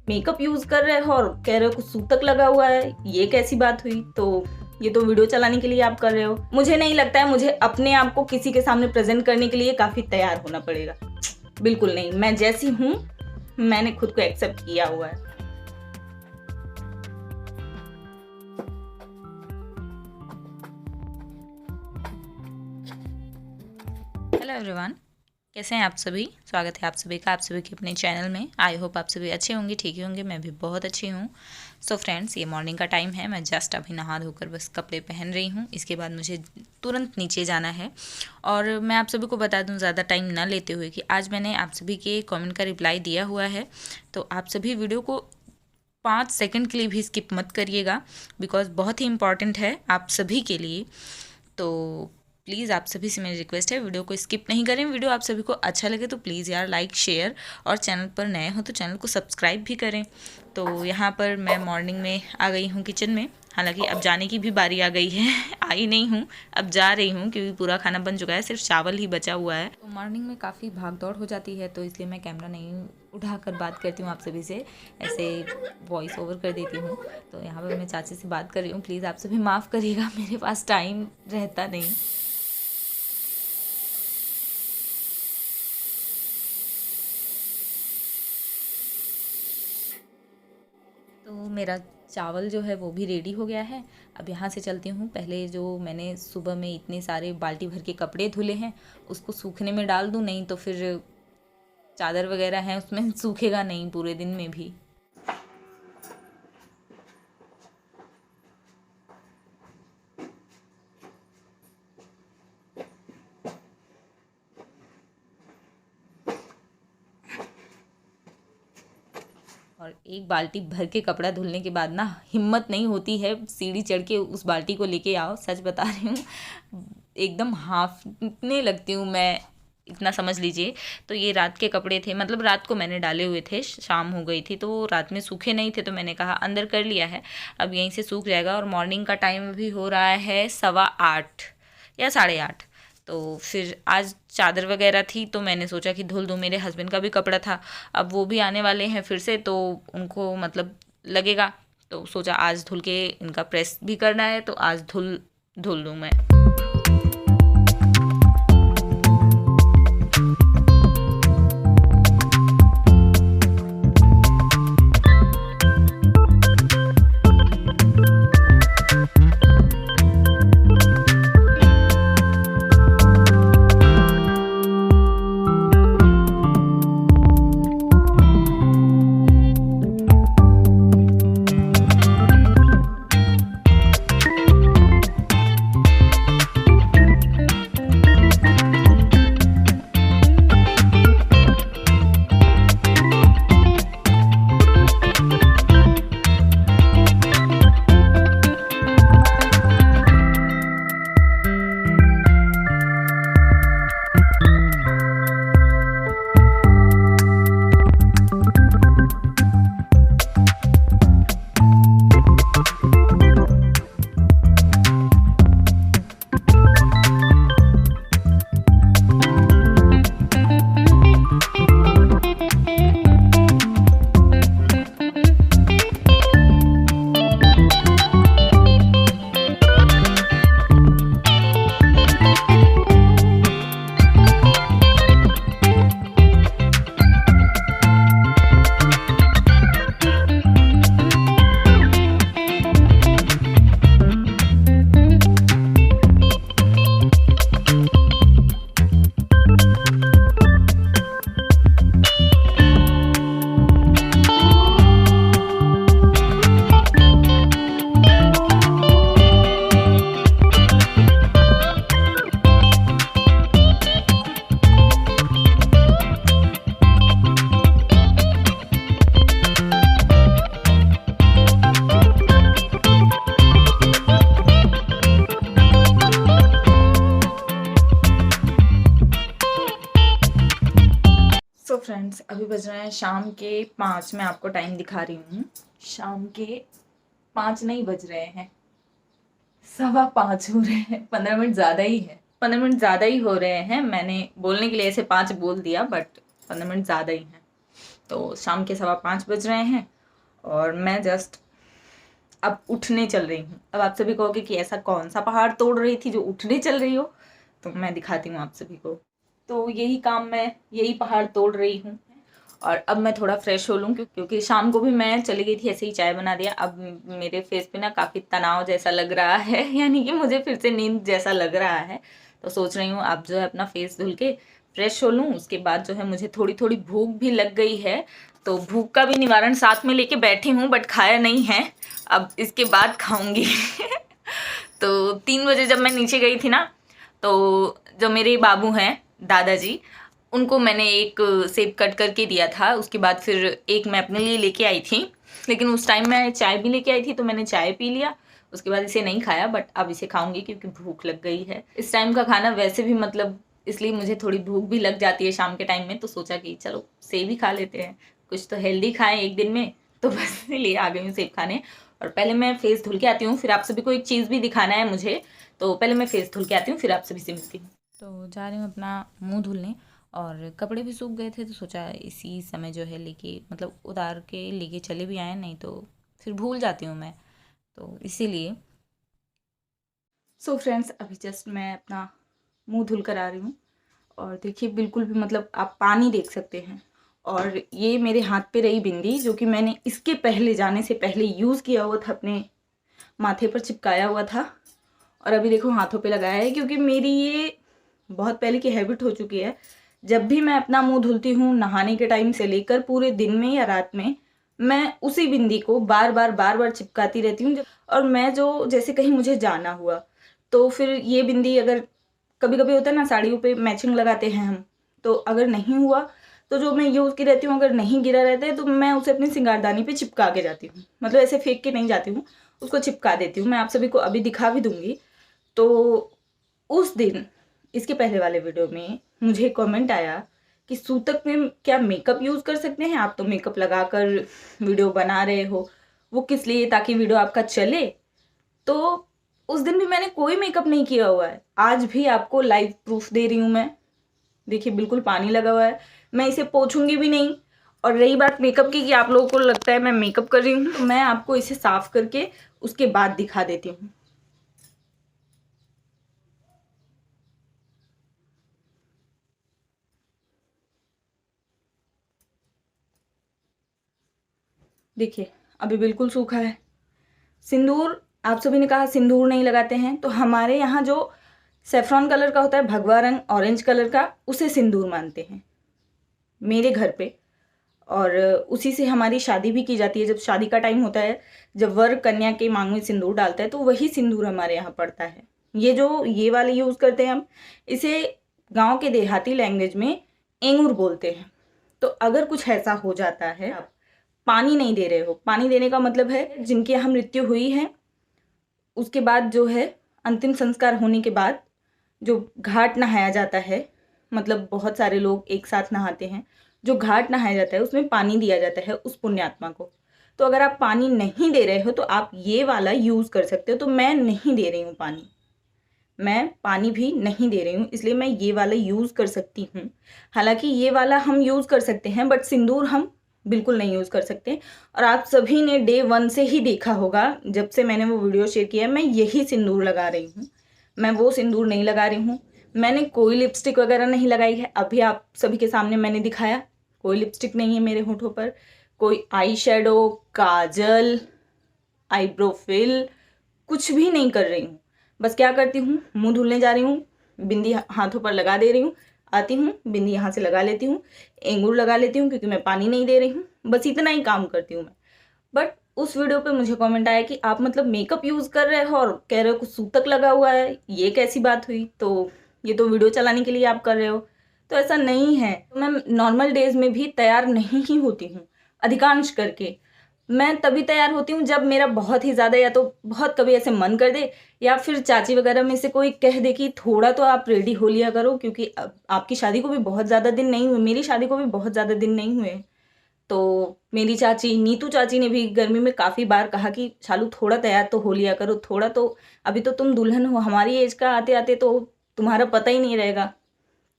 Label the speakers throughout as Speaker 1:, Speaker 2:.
Speaker 1: Makeup use कर रहे हो और कह रहे हो कुछ सूतक लगा हुआ है, ये कैसी बात हुई? तो ये तो वीडियो चलाने के लिए आप कर रहे हो। मुझे नहीं लगता है मुझे अपने आप को किसी के सामने प्रेज़ेंट करने के लिए काफ़ी तैयार होना पड़ेगा। बिल्कुल नहीं, मैं जैसी हूँ, मैंने खुद को एक्सेप्ट किया हुआ है।
Speaker 2: हेलो एवरीवन, कैसे हैं आप सभी। स्वागत है आप सभी का आप सभी के अपने चैनल में। आई होप आप सभी अच्छे होंगे, ठीक ही होंगे। मैं भी बहुत अच्छी हूँ। सो फ्रेंड्स, ये मॉर्निंग का टाइम है। मैं जस्ट अभी नहा धोकर बस कपड़े पहन रही हूँ। इसके बाद मुझे तुरंत नीचे जाना है। और मैं आप सभी को बता दूँ, ज़्यादा टाइम ना लेते हुए, कि आज मैंने आप सभी के कॉमेंट का रिप्लाई दिया हुआ है। तो आप सभी वीडियो को 5 सेकंड के लिए भी स्किप मत करिएगा, बिकॉज बहुत ही इंपॉर्टेंट है आप सभी के लिए। तो प्लीज़ आप सभी से मेरी रिक्वेस्ट है, वीडियो को स्किप नहीं करें। वीडियो आप सभी को अच्छा लगे तो प्लीज़ यार लाइक शेयर, और चैनल पर नए हो तो चैनल को सब्सक्राइब भी करें। तो यहाँ पर मैं मॉर्निंग में आ गई हूँ किचन में। हालांकि अब जाने की भी बारी आ गई है। आई नहीं हूँ, अब जा रही हूँ, क्योंकि पूरा खाना बन चुका है, सिर्फ चावल ही बचा हुआ है। तो मॉर्निंग में काफ़ी भाग दौड़ हो जाती है, तो इसलिए मैं कैमरा नहीं उठाकर बात करती हूँ आप सभी से, ऐसे वॉइस ओवर कर देती हूँ। तो यहाँ पर मैं चाची से बात कर रही हूँ। प्लीज़ आप सभी माफ़ करिएगा, मेरे पास टाइम रहता नहीं। तो मेरा चावल जो है वो भी रेडी हो गया है। अब यहाँ से चलती हूँ। पहले जो मैंने सुबह में इतने सारे बाल्टी भर के कपड़े धुले हैं, उसको सूखने में डाल दूँ, नहीं तो फिर चादर वगैरह है उसमें सूखेगा नहीं पूरे दिन में भी। और एक बाल्टी भर के कपड़ा धुलने के बाद ना हिम्मत नहीं होती है सीढ़ी चढ़ के उस बाल्टी को लेके आओ। सच बता रही हूँ, एकदम हांफने लगती हूँ मैं, इतना समझ लीजिए। तो ये रात के कपड़े थे, मतलब रात को मैंने डाले हुए थे, शाम हो गई थी, तो वो रात में सूखे नहीं थे, तो मैंने कहा अंदर कर लिया है, अब यहीं से सूख जाएगा। और मॉर्निंग का टाइम भी हो रहा है 8:15 या 8:30। तो फिर आज चादर वगैरह थी, तो मैंने सोचा कि धुल दूँ। मेरे हस्बैंड का भी कपड़ा था, अब वो भी आने वाले हैं फिर से, तो उनको मतलब लगेगा, तो सोचा आज धुल के इनका प्रेस भी करना है, तो आज धुल दूँ मैं। फ्रेंड्स, अभी बज रहे हैं शाम के 5। मैं आपको टाइम दिखा रही हूँ, शाम के 5 नहीं बज रहे हैं, 5:15 हो रहे हैं। 15 मिनट ज़्यादा ही है, 15 मिनट ज़्यादा ही हो रहे हैं। मैंने बोलने के लिए ऐसे 5 बोल दिया, बट 15 मिनट ज़्यादा ही हैं।
Speaker 1: तो शाम के 5:15 बज रहे हैं और मैं जस्ट अब उठने चल रही हूँ। अब आप सभी कहोगे कि ऐसा कौन सा पहाड़ तोड़ रही थी जो उठने चल रही हो, तो मैं दिखाती हूँ आप सभी को। तो यही काम, मैं यही पहाड़ तोड़ रही हूँ। और अब मैं थोड़ा फ्रेश हो लूँ क्योंकि शाम को भी मैं चली गई थी, ऐसे ही चाय बना दिया। अब मेरे फेस पे ना काफ़ी तनाव जैसा लग रहा है, यानी कि मुझे फिर से नींद जैसा लग रहा है। तो सोच रही हूँ अब जो है अपना फेस धुल के फ्रेश हो लूँ। उसके बाद जो है मुझे थोड़ी थोड़ी भूख भी लग गई है, तो भूख का भी निवारण साथ में लेके बैठी हूँ, बट खाया नहीं है, अब इसके बाद खाऊंगी। तो 3 बजे जब मैं नीचे गई थी ना, तो जो मेरे बाबू हैं दादाजी, उनको मैंने एक सेब कट करके दिया था। उसके बाद फिर एक मैं अपने लिए लेके आई थी, लेकिन उस टाइम मैं चाय भी लेके आई थी, तो मैंने चाय पी लिया। उसके बाद इसे नहीं खाया, बट अब इसे खाऊंगी क्योंकि भूख लग गई है। इस टाइम का खाना वैसे भी मतलब इसलिए मुझे थोड़ी भूख भी लग जाती है शाम के टाइम में, तो सोचा कि चलो सेब ही खा लेते हैं, कुछ तो हेल्दी खाएं एक दिन में। तो बस इसलिए आ गई हूँ सेब खाने। और पहले मैं फेस धुल के आती हूँ, फिर आप सभी को एक चीज़ भी दिखाना है मुझे, तो पहले मैं फेस धुल के आती हूँ, फिर आप सभी से मिलती हूँ। तो जा रही हूँ अपना मुंह धुलने, और कपड़े भी सूख गए थे, तो सोचा इसी समय जो है लेके मतलब उतार के लेके चले भी आए, नहीं तो फिर भूल जाती हूँ मैं, तो इसीलिए। सो फ्रेंड्स, अभी जस्ट मैं अपना मुंह धुल कर आ रही हूँ, और देखिए बिल्कुल भी मतलब आप पानी देख सकते हैं। और ये मेरे हाथ पे रही बिंदी, जो कि मैंने इसके पहले जाने से पहले यूज़ किया हुआ था, अपने माथे पर चिपकाया हुआ था, और अभी देखो हाथों पे लगाया है, क्योंकि मेरी ये बहुत पहले की हैबिट हो चुकी है। जब भी मैं अपना मुंह धुलती हूँ, नहाने के टाइम से लेकर पूरे दिन में या रात में, मैं उसी बिंदी को बार बार चिपकाती रहती हूँ। और मैं जो जैसे कहीं मुझे जाना हुआ, तो फिर ये बिंदी अगर कभी कभी होता है ना, साड़ियों पे मैचिंग लगाते हैं हम, तो अगर नहीं हुआ तो जो मैं यूज़ की रहती हूँ, अगर नहीं गिरा रहता है तो मैं उसे अपनी सिंगारदानी पे चिपका के जाती हूँ। मतलब ऐसे फेंक के नहीं जाती हूँ, उसको चिपका देती हूँ। मैं आप सभी को अभी दिखा भी दूंगी। तो उस दिन इसके पहले वाले वीडियो में मुझे कमेंट आया कि सूतक में क्या मेकअप यूज़ कर सकते हैं आप, तो मेकअप लगाकर वीडियो बना रहे हो, वो किस लिए, ताकि वीडियो आपका चले। तो उस दिन भी मैंने कोई मेकअप नहीं किया हुआ है, आज भी आपको लाइव प्रूफ दे रही हूँ मैं। देखिए बिल्कुल पानी लगा हुआ है, मैं इसे पोछूंगी भी नहीं। और रही बात मेकअप की कि आप लोगों को लगता है मैं मेकअप कर रही हूँ, तो मैं आपको इसे साफ करके उसके बाद दिखा देती हूँ। देखिए अभी बिल्कुल सूखा है। सिंदूर, आप सभी ने कहा सिंदूर नहीं लगाते हैं, तो हमारे यहाँ जो सेफ्रॉन कलर का होता है, भगवा रंग ऑरेंज कलर का, उसे सिंदूर मानते हैं मेरे घर पे। और उसी से हमारी शादी भी की जाती है। जब शादी का टाइम होता है, जब वर कन्या के मांग में सिंदूर डालता है, तो वही सिंदूर हमारे यहाँ पड़ता है। ये वाले यूज़ करते हैं हम, इसे गांव के देहाती लैंग्वेज में एंगूर बोलते हैं। तो अगर कुछ ऐसा हो जाता है, आप पानी नहीं दे रहे हो, पानी देने का मतलब है जिनकी यहाँ मृत्यु हुई है, उसके बाद जो है अंतिम संस्कार होने के बाद जो घाट नहाया जाता है, मतलब बहुत सारे लोग एक साथ नहाते हैं, जो घाट नहाया जाता है उसमें पानी दिया जाता है उस पुण्यात्मा को। तो अगर आप पानी नहीं दे रहे हो तो आप ये वाला यूज़ कर सकते हो। तो मैं नहीं दे रही हूँ पानी, मैं पानी भी नहीं दे रही हूँ, इसलिए मैं ये वाला यूज़ कर सकती हूँ। हालांकि ये वाला हम यूज़ कर सकते हैं, बट सिंदूर हम बिल्कुल नहीं यूज़ कर सकते। और आप सभी ने डे 1 से ही देखा होगा, जब से मैंने वो वीडियो शेयर किया है, मैं यही सिंदूर लगा रही हूँ, मैं वो सिंदूर नहीं लगा रही हूँ। मैंने कोई लिपस्टिक वगैरह नहीं लगाई है, अभी आप सभी के सामने मैंने दिखाया, कोई लिपस्टिक नहीं है मेरे होठों पर, कोई आई शेडो, काजल, आईब्रो फिल, कुछ भी नहीं कर रही हूँ। बस क्या करती हूँ, मुंह धुलने जा रही हूँ, बिंदी हाथों पर लगा दे रही हूँ, आती हूँ बिंदी यहाँ से लगा लेती हूँ, एंगूर लगा लेती हूँ क्योंकि मैं पानी नहीं दे रही हूँ। बस इतना ही काम करती हूँ मैं। बट उस वीडियो पे मुझे कमेंट आया कि आप मतलब मेकअप यूज़ कर रहे हो और कह रहे हो कुछ सूतक लगा हुआ है, ये कैसी बात हुई, तो ये तो वीडियो चलाने के लिए आप कर रहे हो। तो ऐसा नहीं है, मैं नॉर्मल डेज में भी तैयार नहीं ही होती हूँ। अधिकांश करके मैं तभी तैयार होती हूँ जब मेरा बहुत ही ज़्यादा, या तो बहुत कभी ऐसे मन कर दे, या फिर चाची वगैरह में से कोई कह दे कि थोड़ा तो आप रेडी हो लिया करो, क्योंकि अब आपकी शादी को भी बहुत ज़्यादा दिन नहीं हुए, मेरी शादी को भी बहुत ज़्यादा दिन नहीं हुए। तो मेरी चाची नीतू चाची ने भी गर्मी में काफ़ी बार कहा कि शालू थोड़ा तैयार तो हो लिया करो, थोड़ा तो, अभी तो तुम दुल्हन हो, हमारी एज का आते आते तो तुम्हारा पता ही नहीं रहेगा।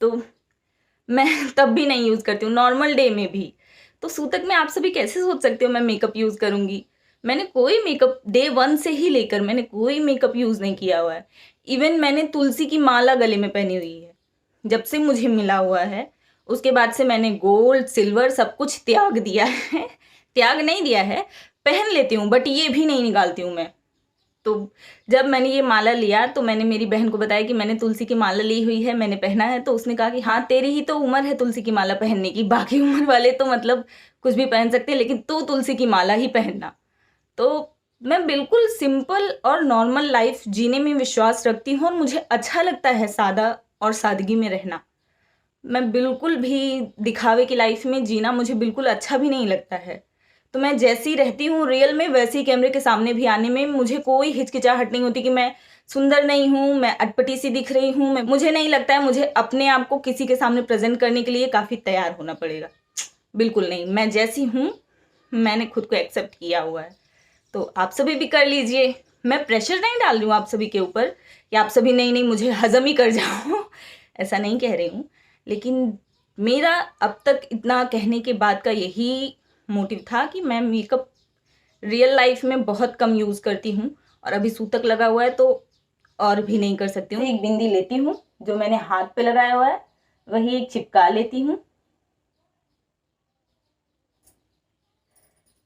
Speaker 1: तो मैं तब भी नहीं यूज़ करती हूँ, नॉर्मल डे में भी। तो सूतक में आप सभी कैसे सोच सकते हो मैं मेकअप यूज़ करूँगी? मैंने कोई मेकअप डे 1 से ही लेकर मैंने कोई मेकअप यूज़ नहीं किया हुआ है। इवन मैंने तुलसी की माला गले में पहनी हुई है। जब से मुझे मिला हुआ है, उसके बाद से मैंने गोल्ड, सिल्वर सब कुछ त्याग दिया है। त्याग नहीं दिया है, पहन लेती हूँ बट ये भी नहीं निकालती हूँ मैं। तो जब मैंने ये माला लिया तो मैंने मेरी बहन को बताया कि मैंने तुलसी की माला ली हुई है, मैंने पहना है, तो उसने कहा कि हाँ, तेरी ही तो उम्र है तुलसी की माला पहनने की, बाकी उम्र वाले तो मतलब कुछ भी पहन सकते हैं, लेकिन तू तुलसी की माला ही पहनना। तो मैं बिल्कुल सिंपल और नॉर्मल लाइफ जीने में विश्वास रखती हूँ और मुझे अच्छा लगता है सादा और सादगी में रहना। मैं बिल्कुल भी दिखावे की लाइफ में जीना मुझे बिल्कुल अच्छा भी नहीं लगता है। तो मैं जैसी रहती हूँ रियल में वैसे ही कैमरे के सामने भी आने में मुझे कोई हिचकिचाहट नहीं होती कि मैं सुंदर नहीं हूँ, मैं अटपटी सी दिख रही हूँ। मैं मुझे नहीं लगता है मुझे अपने आप को किसी के सामने प्रेज़ेंट करने के लिए काफ़ी तैयार होना पड़ेगा। बिल्कुल नहीं, मैं जैसी हूँ, मैंने खुद को एक्सेप्ट किया हुआ है। तो आप सभी भी कर लीजिए। मैं प्रेशर नहीं डाल रही हूँ आप सभी के ऊपर कि आप सभी नहीं मुझे हज़म ही कर जाओ ऐसा नहीं कह रही हूँ। लेकिन मेरा अब तक इतना कहने के बाद का यही मोटिव था कि मैं मेकअप रियल लाइफ में बहुत कम यूज़ करती हूँ और अभी सूतक लगा हुआ है तो और भी नहीं कर सकती हूँ। एक बिंदी लेती हूँ जो मैंने हाथ पे लगाया हुआ है, वही एक चिपका लेती हूँ।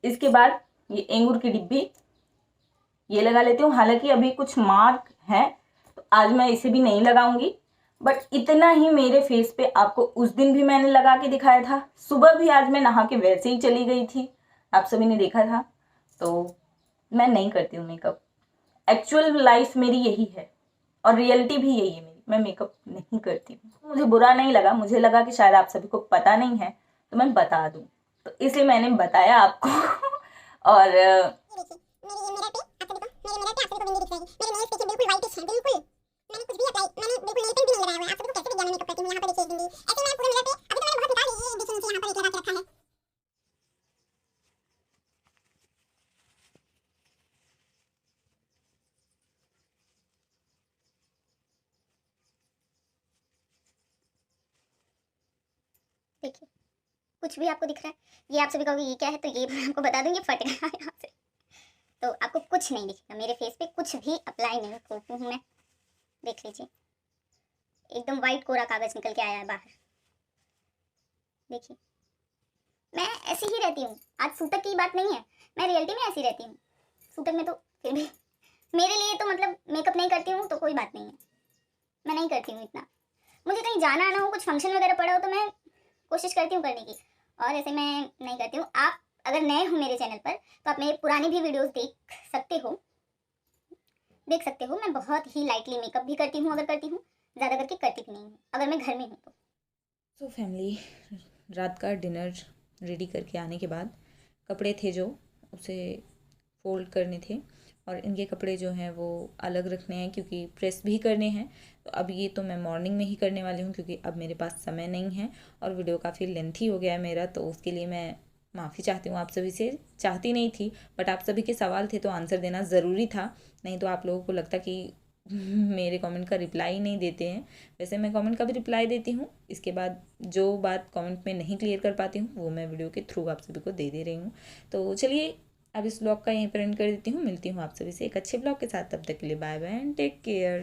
Speaker 1: इसके बाद ये एंगूर की डिब्बी ये लगा लेती हूँ। हालांकि अभी कुछ मार्क है तो आज मैं इसे भी नहीं लगाऊंगी, बट इतना ही मेरे फेस पे आपको उस दिन भी मैंने लगा के दिखाया था। सुबह भी आज मैं नहा के वैसे ही चली गई थी, आप सभी ने देखा था। तो मैं नहीं करती हूँ मेकअप। एक्चुअल लाइफ मेरी यही है और रियलिटी भी यही है मेरी। मैं मेकअप नहीं करती हूँ। मुझे बुरा नहीं लगा, मुझे लगा कि शायद आप सभी को पता नहीं है तो मैं बता दूँ, तो इसलिए मैंने बताया आपको और
Speaker 3: देखिए, कुछ भी आपको दिख रहा है, ये आप सभी कहोगे ये क्या है, तो ये मैं आपको बता दूँ, ये फट गया यहाँ से। तो आपको कुछ नहीं दिखेगा, मेरे फेस पे कुछ भी अप्लाई नहीं, खोलती हूँ मैं, देख लीजिए, एकदम वाइट कोरा कागज निकल के आया है बाहर। देखिए, मैं ऐसी ही रहती हूँ। आज सूतक की बात नहीं है, मैं रियलिटी में ऐसी रहती हूँ। सूतक में तो फिर भी मेरे लिए तो मतलब मेकअप नहीं करती हूँ तो कोई बात नहीं है, मैं नहीं करती हूँ इतना। मुझे कहीं जाना आना हो, कुछ फंक्शन वगैरह पड़ा हो तो मैं कोशिश करती हूँ करने की, और ऐसे मैं नहीं करती हूँ। आप अगर नए हो मेरे चैनल पर तो आप मेरे पुरानी भी वीडियोस देख सकते हो। मैं बहुत ही लाइटली मेकअप भी करती हूँ, अगर करती हूँ, ज़्यादा करके करती भी नहीं हूँ अगर मैं घर में हूँ तो।
Speaker 2: तो फैमिली, रात का डिनर रेडी करके आने के बाद कपड़े थे जो उसे फोल्ड करने थे और इनके कपड़े जो हैं वो अलग रखने हैं क्योंकि प्रेस भी करने हैं। तो अब ये तो मैं मॉर्निंग में ही करने वाली हूँ क्योंकि अब मेरे पास समय नहीं है और वीडियो काफ़ी लेंथी हो गया है मेरा, तो उसके लिए मैं माफ़ी चाहती हूँ आप सभी से। चाहती नहीं थी बट आप सभी के सवाल थे तो आंसर देना ज़रूरी था, नहीं तो आप लोगों को लगता कि मेरे कमेंट का रिप्लाई नहीं देते हैं। वैसे मैं कमेंट का भी रिप्लाई देती हूँ, इसके बाद जो बात कमेंट में नहीं क्लियर कर पाती हूँ वो मैं वीडियो के थ्रू आप सभी को दे रही हूँ। तो चलिए अब इस ब्लॉग का यहीं पर एंड कर देती हूँ। मिलती हूँ आप सभी से एक अच्छे ब्लॉग के साथ, तब तक के लिए bye bye and take care.